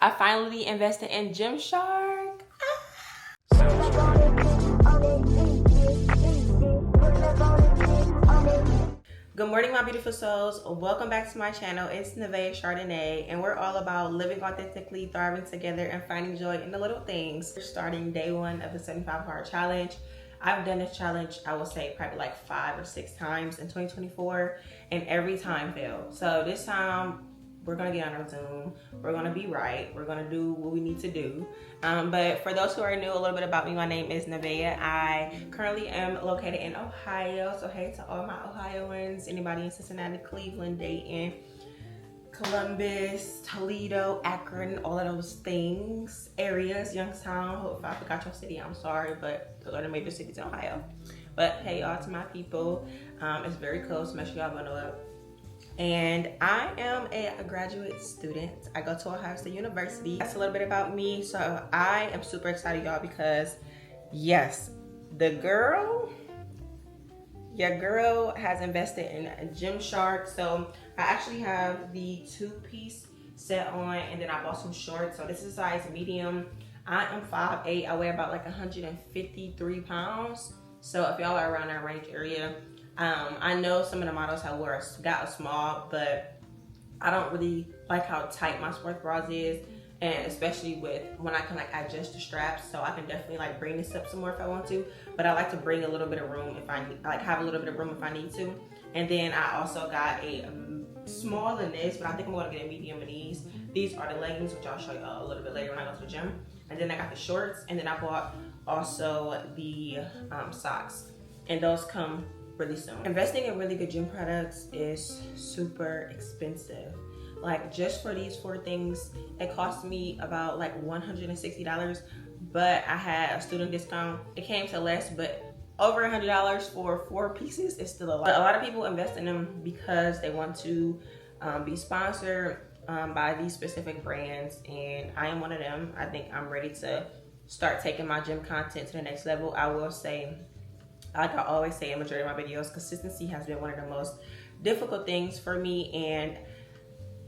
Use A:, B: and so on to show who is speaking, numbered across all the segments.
A: I finally invested in Gymshark. Good morning, my beautiful souls. Welcome back to my channel. It's Nevaeh Chardonnay, and we're all about living authentically, thriving together, and finding joy in the little things. We're starting day one of the 75 hard challenge. I've done this challenge, I will say, probably like 5 or 6 times in 2024, and every time failed. So this time, we're gonna get on our Zoom. We're gonna be right. We're gonna do what we need to do. But for those who are new, a little bit about me. My name is Nevaeh. I currently am located in Ohio. So hey to all my Ohioans, anybody in Cincinnati, Cleveland, Dayton, Columbus, Toledo, Akron, all of those things, areas, Youngstown. Hope if I forgot your city, I'm sorry, but those are the major cities in Ohio. But hey, y'all, to my people, it's very close. Make sure y'all bundle up. And I am a graduate student. I go to Ohio State University. That's a little bit about me. So I am super excited, y'all, because yes, your girl has invested in a Gymshark. So I actually have the 2-piece set on, and then I bought some shorts. So this is size medium. I am 5'8". I weigh about like 153 pounds. So if y'all are around that range area, I know some of the models have got a small, but I don't really like how tight my sports bras is, and especially with when I can like adjust the straps, so I can definitely like bring this up some more if I want to. But I like to bring a little bit of room if I need, like have a little bit of room if I need to. And then I also got a smaller than this, but I think I'm gonna get a medium in these. These are the leggings, which I'll show you a little bit later when I go to the gym. And then I got the shorts, and then I bought also the socks, and those come really soon. Investing in really good gym products is super expensive. Like just for these 4 things, it cost me about like $160, but I had a student discount. It came to less, but over $100 for 4 pieces is still a lot. But a lot of people invest in them because they want to be sponsored by these specific brands, and I am one of them. I think I'm ready to start taking my gym content to the next level. I will say, like I always say in majority of my videos, consistency has been one of the most difficult things for me, and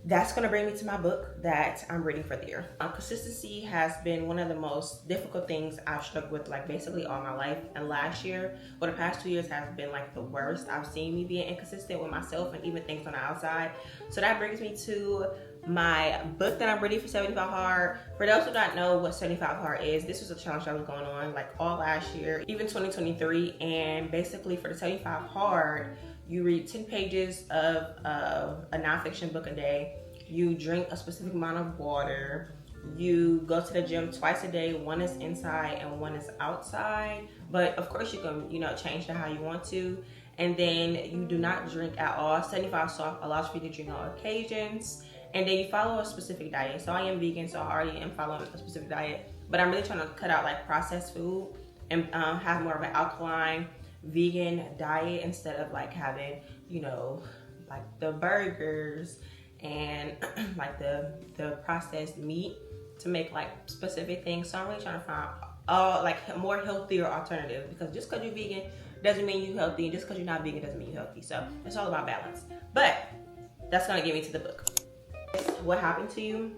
A: that's gonna bring me to my book that I'm reading for the year. Consistency has been one of the most difficult things I've struggled with like basically all my life, and last year, or the past 2 years, have been like the worst. I've seen me being inconsistent with myself and even things on the outside. So that brings me to my book that I'm reading for 75 Hard. For those who don't know what 75 Hard is, this was a challenge that was going on like all last year, even 2023. And basically for the 75 Hard, you read 10 pages of a nonfiction book a day. You drink a specific amount of water. You go to the gym twice a day. One is inside and one is outside. But of course you can, change that how you want to. And then you do not drink at all. 75 Soft allows you to drink on occasions. And then you follow a specific diet. So I am vegan, so I already am following a specific diet. But I'm really trying to cut out like processed food and have more of an alkaline vegan diet instead of like having, like the burgers and like the processed meat to make like specific things. So I'm really trying to find like more healthier alternatives, because just because you're vegan doesn't mean you're healthy, and just because you're not vegan doesn't mean you're healthy. So it's all about balance. But that's gonna get me to the book. What Happened to You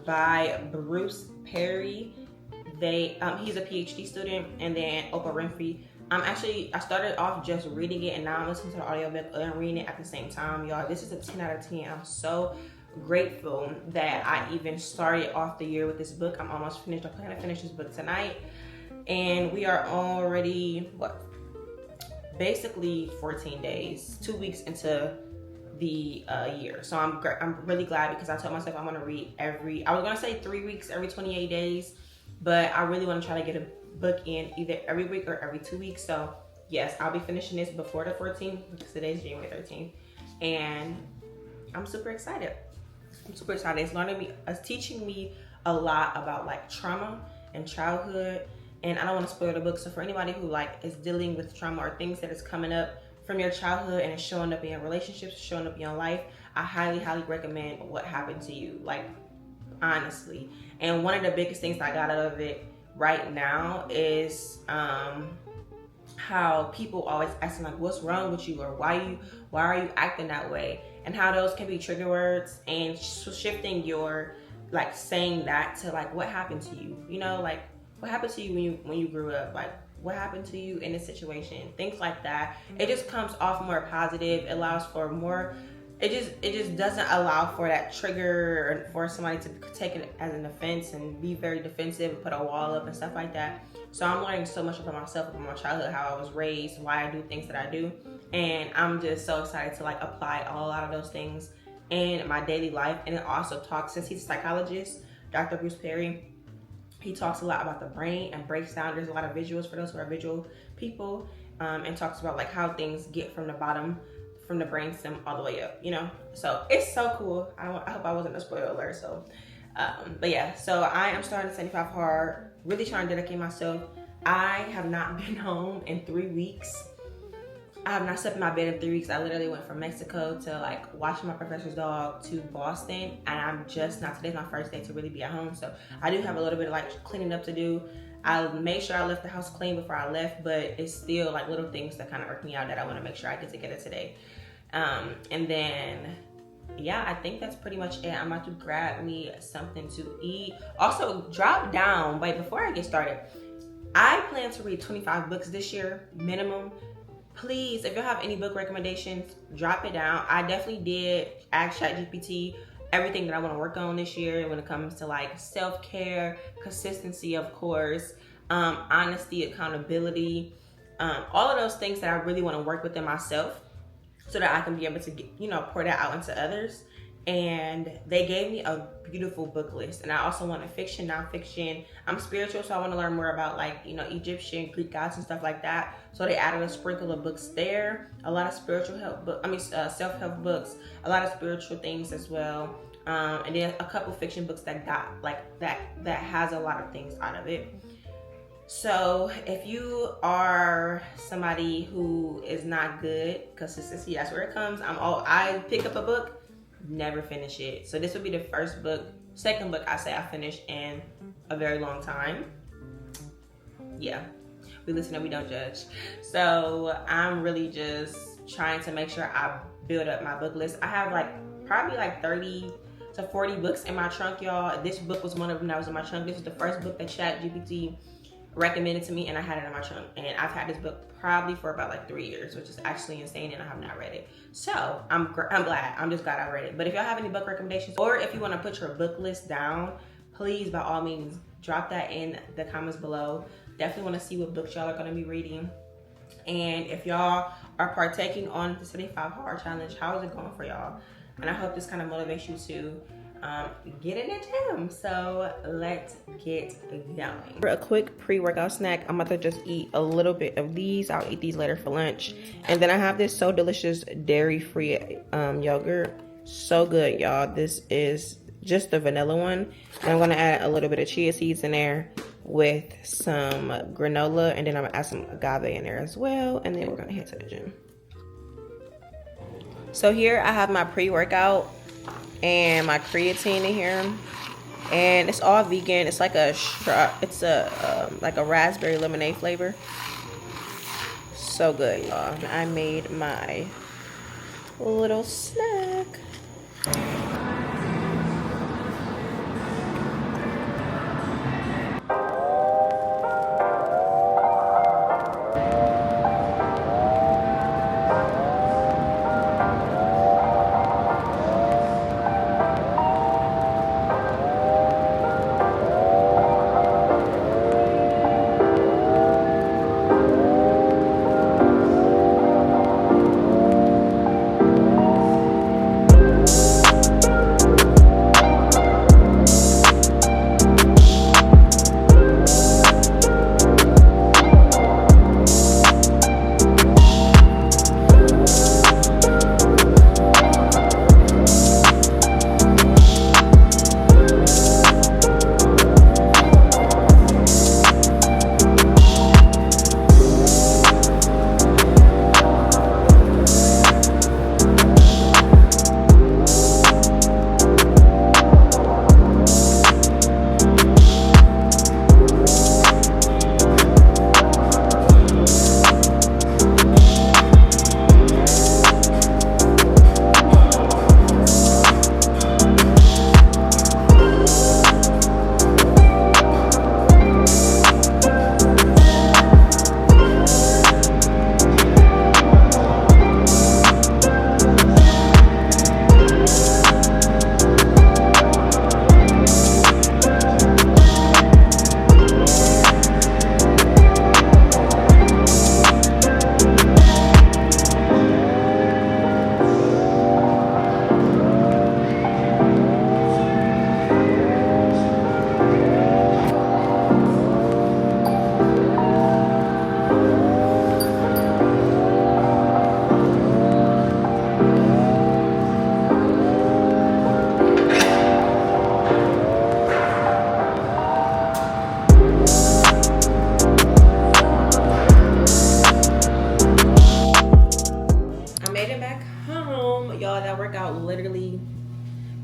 A: by Bruce Perry. He's a PhD student, and then Oprah Winfrey. I started off just reading it, and now I'm listening to the audiobook and reading it at the same time, y'all. This is a 10 out of 10. I'm so grateful that I even started off the year with this book. I'm almost finished. I plan to finish this book tonight, and we are already basically 14 days, 2 weeks into the year. So I'm really glad, because I told myself I'm gonna read I was gonna say 3 weeks, every 28 days, but I really want to try to get a book in either every week or every 2 weeks. So yes, I'll be finishing this before the 14th, because today's January 13th, and I'm super excited. It's teaching me a lot about like trauma and childhood, and I don't want to spoil the book. So for anybody who like is dealing with trauma or things that is coming up from your childhood and it's showing up in your relationships, showing up in your life, I highly recommend What Happened to You, like honestly. And one of the biggest things that I got out of it right now is how people always asking like, what's wrong with you, or why are you acting that way, and how those can be trigger words, and shifting your like saying that to like what happened to you, you know, like what happened to you when you grew up, like what happened to you in this situation, things like that. It just comes off more positive. It allows for more. It just doesn't allow for that trigger or for somebody to take it as an offense and be very defensive and put a wall up and stuff like that. So I'm learning so much about myself, about my childhood, how I was raised, why I do things that I do, and I'm just so excited to like apply a lot of those things in my daily life. And it also talks, since he's a psychologist, Dr. Bruce Perry, he talks a lot about the brain and breaks down. There's a lot of visuals for those who are visual people, and talks about like how things get from the bottom, from the brainstem all the way up, you know? So it's so cool. I hope I wasn't a spoiler alert. So, but yeah, so I am starting 75 hard, really trying to dedicate myself. I have not been home in 3 weeks. I have not slept in my bed in 3 weeks. I literally went from Mexico to like watching my professor's dog to Boston, and I'm just not, today's my first day to really be at home. So I do have a little bit of like cleaning up to do. I made sure I left the house clean before I left, but it's still like little things that kind of irk me out that I want to make sure I get together today. And then, yeah, I think that's pretty much it. I'm about to grab me something to eat. Also, drop down, but before I get started, I plan to read 25 books this year, minimum. Please, if you have any book recommendations, drop it down. I definitely did ask ChatGPT everything that I want to work on this year when it comes to like self-care, consistency, of course, honesty, accountability, all of those things that I really want to work within myself so that I can be able to get, you know, pour that out into others. And they gave me a beautiful book list. And I also wanted fiction, nonfiction. I'm spiritual, so I want to learn more about like, you know, Egyptian, Greek gods and stuff like that. So they added a sprinkle of books there. A lot of spiritual help self-help books, a lot of spiritual things as well. And then a couple fiction books that got like that has a lot of things out of it. So if you are somebody who is not good, consistency, that's where it comes. I pick up a book, never finish it. So this would be the second book I say I finished in a very long time. Yeah, we listen and we don't judge. So I'm really just trying to make sure I build up my book list. I have like probably like 30 to 40 books in my trunk, y'all. This book was one of them that was in my trunk. This is the first book that ChatGPT recommended to me, and I had it in my trunk. And I've had this book probably for about like 3 years, which is actually insane, and I have not read it. So I'm glad. I'm just glad I read it. But if y'all have any book recommendations, or if you want to put your book list down, please, by all means, drop that in the comments below. Definitely want to see what books y'all are going to be reading. And if y'all are partaking on the 75 Hard Challenge, how is it going for y'all? And I hope this kind of motivates you to get in the gym. So let's get going. For a quick pre-workout snack, I'm about to just eat a little bit of these. I'll eat these later for lunch. And then I have this So Delicious dairy-free yogurt. So good, y'all. This is just the vanilla one. And I'm gonna add a little bit of chia seeds in there with some granola, and then I'm gonna add some agave in there as well. And then we're gonna head to the gym. So here I have my pre-workout and my creatine in here, and it's all vegan. It's like a raspberry lemonade flavor. So good, y'all. I made my little snack.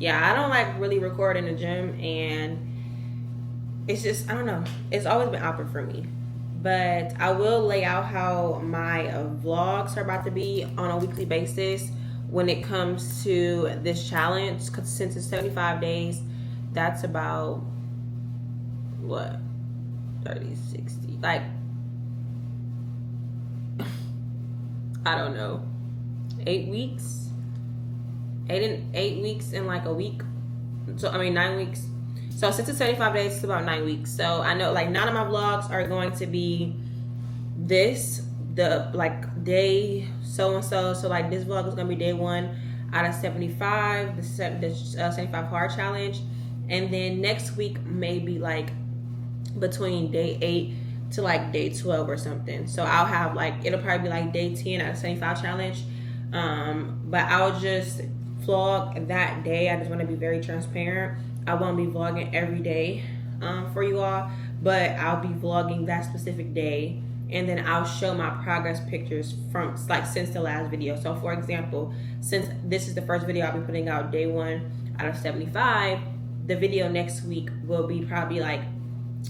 A: yeah, I don't like really record in the gym, and it's just, I don't know, it's always been awkward for me. But I will lay out how my vlogs are about to be on a weekly basis when it comes to this challenge, because since it's 75 days, that's about what, 30, 60, like, I don't know, 8 weeks, 8 weeks in like a week. So I mean 9 weeks. So since it's 75 days, it's about 9 weeks. So I know like none of my vlogs are going to be the like day so and so. So like this vlog is gonna be day 1 out of 75, the 75 hard challenge, and then next week maybe like between day 8 to like day 12 or something. So I'll have like, it'll probably be like day 10 out of 75 challenge. But I'll just vlog that day. I just want to be very transparent. I won't be vlogging every day for you all, but I'll be vlogging that specific day, and then I'll show my progress pictures from like since the last video. So for example, since this is the first video I'll be putting out day 1 out of 75, the video next week will be probably like,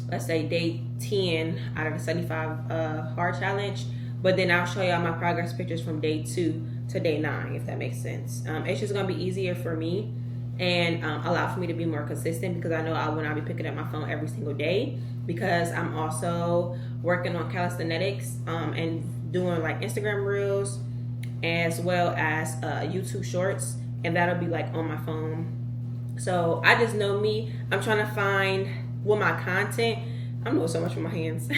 A: let's say day 10 out of the 75 hard challenge, but then I'll show y'all my progress pictures from day 2 to day 9, if that makes sense. It's just gonna be easier for me and allow for me to be more consistent, because I know I will not be picking up my phone every single day, because I'm also working on calisthenics and doing like Instagram reels as well as YouTube shorts, and that'll be like on my phone. So I just know me, I'm trying to find what my content, I'm doing so much with my hands.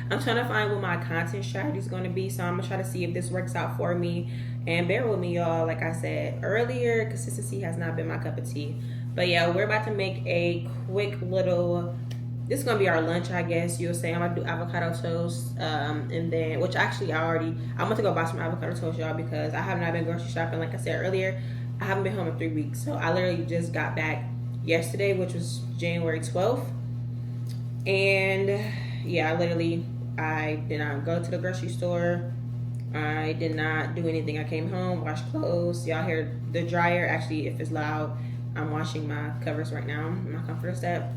A: I'm trying to find what my content strategy is going to be. So I'm going to try to see if this works out for me. And bear with me, y'all. Like I said earlier, consistency has not been my cup of tea. But yeah, we're about to make a quick little, this is going to be our lunch, I guess you'll say. I'm going to do avocado toast. And then, which actually I'm going to go buy some avocado toast, y'all, because I have not been grocery shopping. Like I said earlier, I haven't been home in 3 weeks. So I literally just got back yesterday, which was January 12th. And yeah, I did not go to the grocery store. I did not do anything. I came home, washed clothes. Y'all hear the dryer. Actually, if it's loud, I'm washing my covers right now, my comforter set.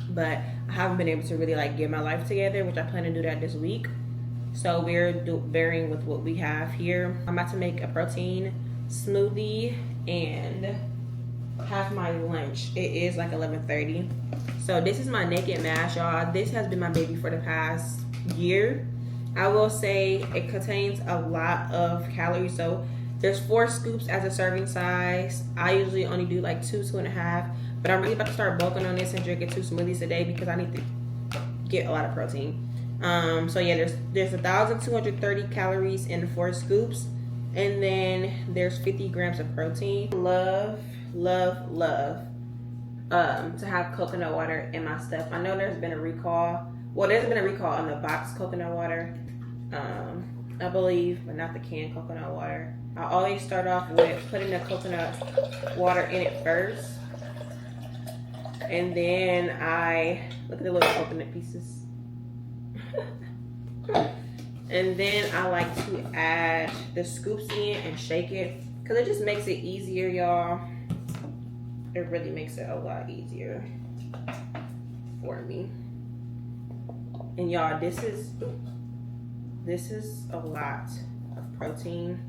A: But I haven't been able to really like get my life together, which I plan to do that this week. So we're bearing with what we have here. I'm about to make a protein smoothie and have my lunch. It is like 11:30. So this is my naked mash, y'all. This has been my baby for the past year. I will say it contains a lot of calories. So there's 4 scoops as a serving size. I usually only do like 2.5, but I'm really about to start bulking on this and drinking 2 smoothies a day because I need to get a lot of protein. So yeah, there's 1,230 calories in 4 scoops, and then there's 50 grams of protein. Love to have coconut water in my stuff. I know there's been a recall. Well, there's been a recall on the box coconut water, I believe, but not the canned coconut water. I always start off with putting the coconut water in it first, and then I look at the little coconut pieces. And then I like to add the scoops in and shake it, because it just makes it easier, y'all. It really makes it a lot easier for me. And y'all, this is a lot of protein.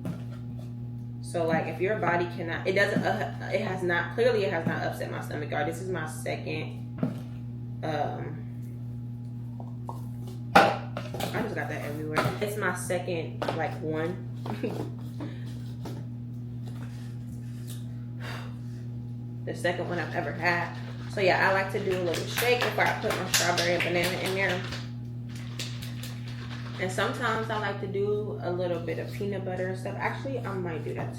A: So like, if your body cannot, it has not upset my stomach, y'all. This is my second, I just got that everywhere. It's my second like one. The second one I've ever had. So yeah, I like to do a little shake before I put my strawberry and banana in there. And sometimes I like to do a little bit of peanut butter and stuff. Actually, I might do that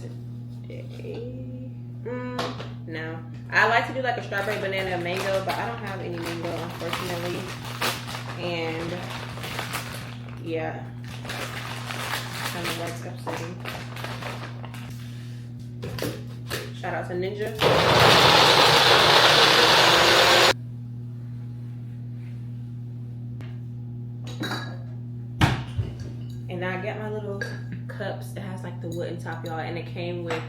A: today. No. I like to do like a strawberry, banana, mango, but I don't have any mango, unfortunately. And yeah, kind of like upsetting. Shout out to Ninja. And I got my little cups that has like the wooden top, y'all, and it came with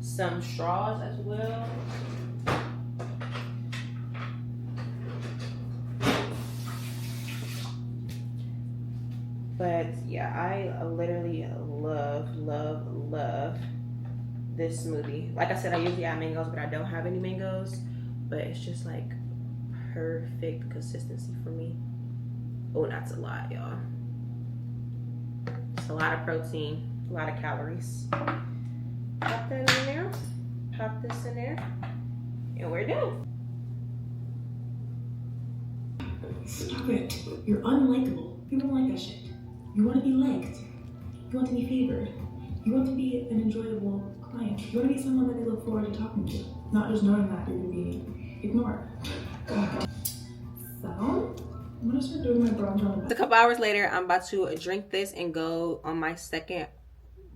A: some straws as well. But yeah, I literally love this smoothie. Like I said, I usually add mangoes, but I don't have any mangoes. But it's just like perfect consistency for me. Oh, that's a lot, y'all. It's a lot of protein, a lot of calories. Pop that in there. Pop this in there. And we're done.
B: Stop it. You're unlikable. People don't like that shit. You want to be liked. You want to be favored. You want to be an enjoyable client. You want to be someone that they look forward to talking to. Not just knowing that you're going to be ignored. So, I'm going to start doing my bronze on.
A: A couple hours later, I'm about to drink this and go on my second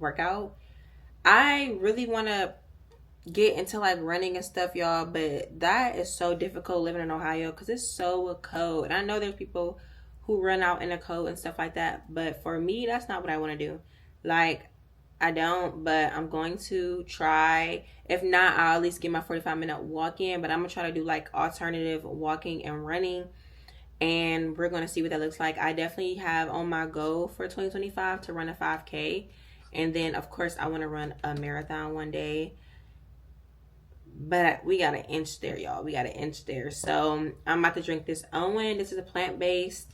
A: workout. I really want to get into like running and stuff, y'all, but that is so difficult living in Ohio because it's so cold. And I know there's people who run out in the cold and stuff like that, but for me, that's not what I want to do. Like, I don't, but I'm going to try. If not, I'll at least get my 45-minute walk in, but I'm gonna try to do like alternative walking and running, and we're gonna see what that looks like. I definitely have on my goal for 2025 to run a 5K, and then of course I want to run a marathon one day. But we got an inch there, y'all. We got an inch there. So I'm about to drink this Owen. This is a plant-based.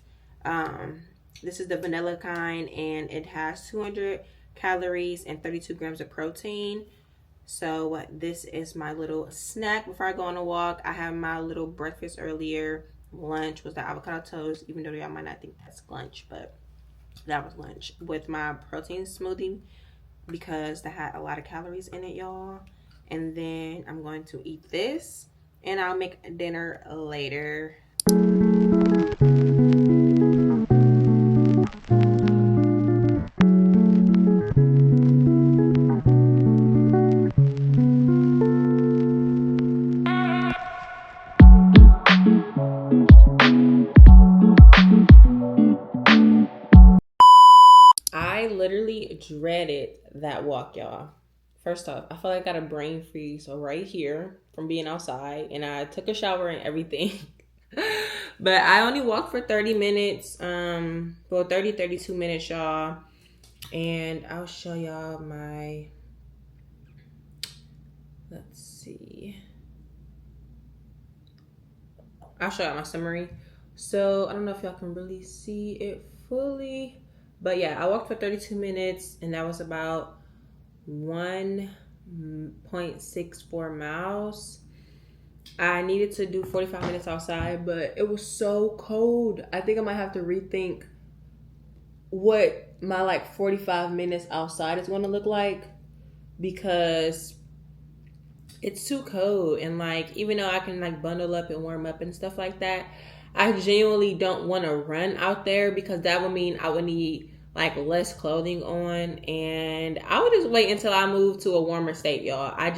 A: This is the vanilla kind, and it has 200 calories and 32 grams of protein. So this is my little snack before I go on a walk. I have my little breakfast earlier. Lunch was the avocado toast, even though y'all might not think that's lunch, but that was lunch with my protein smoothie because that had a lot of calories in it, y'all. And then I'm going to eat this, and I'll make dinner later. I literally dreaded that walk, y'all. First off, I feel like I got a brain freeze right here from being outside, and I took a shower and everything. But I only walked for 30 minutes, 32 minutes, y'all. And I'll show y'all my, let's see. I'll show y'all my summary. So I don't know if y'all can really see it fully, but yeah, I walked for 32 minutes, and that was about 1.64 miles. I needed to do 45 minutes outside, but it was so cold. I think I might have to rethink what my like 45 minutes outside is going to look like, because it's too cold. And like, even though I can like bundle up and warm up and stuff like that, I genuinely don't want to run out there, because that would mean I would need like less clothing on, and I would just wait until I move to a warmer state, y'all. I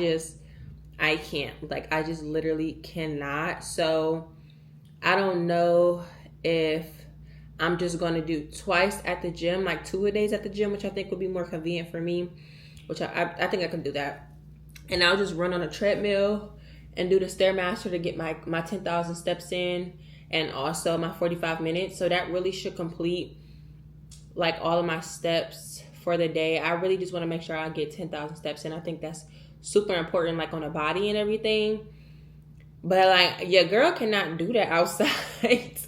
A: can't, like, I just literally cannot. So I don't know if I'm just going to do twice at the gym, like 2 days at the gym, which I think would be more convenient for me, which I think I can do that. And I'll just run on a treadmill and do the Stairmaster to get my 10,000 steps in, and also my 45 minutes. So that really should complete like all of my steps for the day. I really just want to make sure I get 10,000 steps in. I think that's super important, like on the body and everything. But like, your girl cannot do that outside.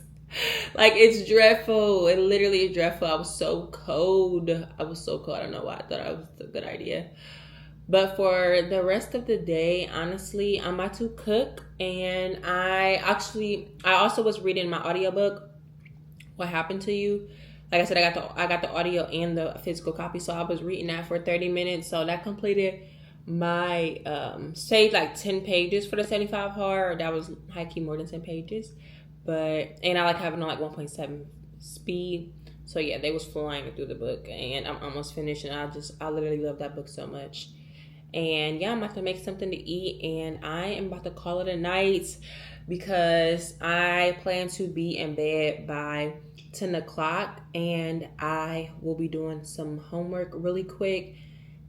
A: Like, it's dreadful. It literally is dreadful. I was so cold. I don't know why I thought it was a good idea. But for the rest of the day, honestly, I'm about to cook. And I also was reading my audiobook, What Happened to You. Like I said, I got the audio and the physical copy, so I was reading that for 30 minutes. So that completed my say like 10 pages for the 75 hard. That was high-key more than 10 pages. And I like having on like 1.7 speed. So yeah, they was flying through the book, and I'm almost finished, and I literally love that book so much. And yeah, I'm about to make something to eat, and I am about to call it a night, because I plan to be in bed by 10 o'clock, and I will be doing some homework really quick,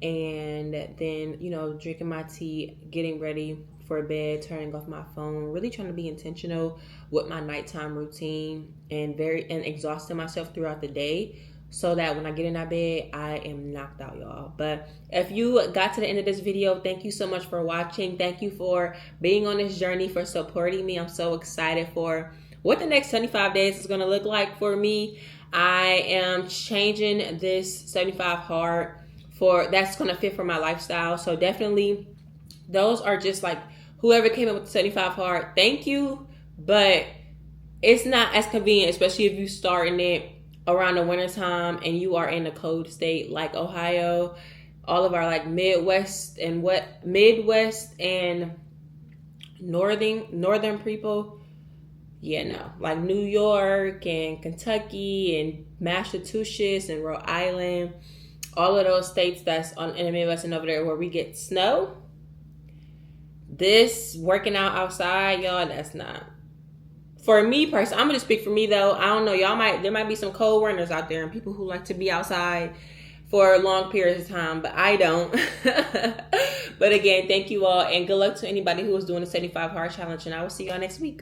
A: and then, you know, drinking my tea, getting ready for bed, turning off my phone, really trying to be intentional with my nighttime routine and exhausting myself throughout the day so that when I get in that bed, I am knocked out, y'all. But if you got to the end of this video, thank you so much for watching. Thank you for being on this journey, for supporting me. I'm so excited for what the next 75 days is going to look like for me. I am changing this 75 hard that's going to fit for my lifestyle. So definitely those are just like whoever came up with the 75 hard, thank you. But it's not as convenient, especially if you starting it around the wintertime and you are in a cold state like Ohio. All of our like Midwest and northern people, yeah, no, like New York and Kentucky and Massachusetts and Rhode Island, all of those states that's in the Midwest and over there where we get snow. This working out outside, y'all, that's not for me personally. I'm gonna speak for me though. I don't know, there might be some cold runners out there and people who like to be outside for long periods of time, but I don't. But again, thank you all, and good luck to anybody who is doing the 75 hard challenge, and I will see y'all next week.